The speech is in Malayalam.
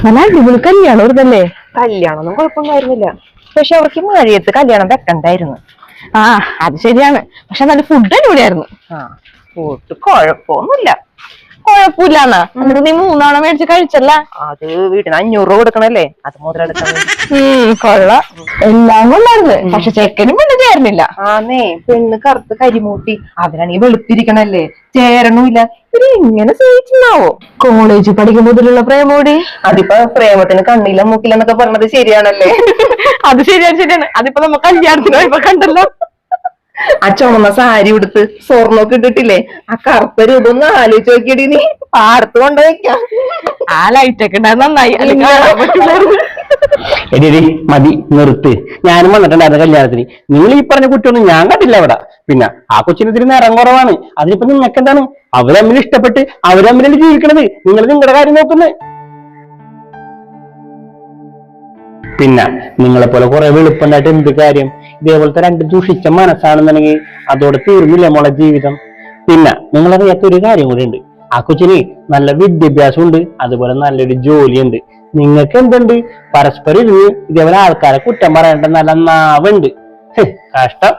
നല്ല അടിപൊളി കല്യാണം ഇതല്ലേ? കല്യാണമൊന്നും കുഴപ്പമൊന്നുമായിരുന്നില്ല. പക്ഷെ അവർക്ക് മഴയത്ത് കല്യാണം വെക്കണ്ടായിരുന്നു. ആ അത് ശരിയാണ്. പക്ഷെ നല്ല ഫുഡ് അടിപൊളിയായിരുന്നു. ഫുഡ് കുഴപ്പമൊന്നുമില്ല. കുഴപ്പമില്ലാന്നാ? എന്നിട്ട് നീ 3 തവണ മേടിച്ച് കഴിച്ചല്ല? അത് വീട്ടിൽ 500 രൂപ കൊടുക്കണല്ലേ, അത് മുതലെടുക്കാൻ. കൊള്ളാം, എല്ലാം കൊള്ളായിരുന്നു. പക്ഷെ ചെക്കനും പെണ്ണ് ചേർന്നില്ല. ആന്നേ, പെണ്ണ് കറുത്ത് കരിമൂട്ടി, അവരാണീ വെളുത്തിരിക്കണല്ലേ, ചേരണമില്ല. ഇവര് എങ്ങനെ സ്നേഹിച്ചിന്നാവോ? കോളേജിൽ പഠിക്കും മുതലുള്ള പ്രേമോടി. അതിപ്പോ പ്രേമത്തിന് കണ്ണില്ല മൂക്കില്ല എന്നൊക്കെ പറഞ്ഞത് ശരിയാണല്ലേ? അത് ശരിയാണ്. അതിപ്പോ നമ്മ കല്യാണത്തിന് ഇപ്പൊ കണ്ടല്ലോ. ആ ചുമന്ന സാരി ഉടുത്ത് സ്വർണ്ണൊക്കെ ഇട്ടിട്ടില്ലേ, ആ കറുത്ത രൂപം ഒന്ന് ആലോചിച്ച് നോക്കിയടി നീ. പാടത്ത് കൊണ്ടുവയ്ക്കാം. ആ ലൈറ്റൊക്കെ ഉണ്ടായത് നന്നായി. എടി മതി, നിർത്ത്. ഞാനും വന്നിട്ടുണ്ടായിരുന്നു കല്യാണത്തിന്. നിങ്ങൾ ഈ പറഞ്ഞ കുട്ടിയൊന്നും ഞാൻ കണ്ടില്ല അവിടെ. പിന്നെ ആ കൊച്ചിന് ഇതിന് നിറം കുറവാണ്. അതിനിപ്പോ നിങ്ങൾക്ക് എന്താണ്? അവര് തമ്മിൽ ഇഷ്ടപ്പെട്ട് അവര് തമ്മിലല്ലേ ജീവിക്കണത്. നിങ്ങൾ നിങ്ങളുടെ കാര്യം നോക്കുന്നത്. പിന്നെ നിങ്ങളെ പോലെ കുറെ വെളുപ്പുണ്ടായിട്ട് എന്ത് കാര്യം? ഇതേപോലത്തെ 2 ദൂഷിച്ച മനസ്സാണെന്നുണ്ടെങ്കിൽ അതോടെ തീർന്നില്ല മോളെ ജീവിതം. പിന്നെ നിങ്ങളറിയാത്ത ഒരു കാര്യം കൂടി ഉണ്ട്. ആ കൊച്ചിന് നല്ല വിദ്യാഭ്യാസം ഉണ്ട്, അതുപോലെ നല്ലൊരു ജോലിയുണ്ട്. നിങ്ങൾക്ക് എന്തുണ്ട്? പരസ്പരം ഇരുന്ന് ഇതേപോലെ ആൾക്കാരെ കുറ്റം പറയേണ്ട നല്ല നാവുണ്ട്. കഷ്ടം.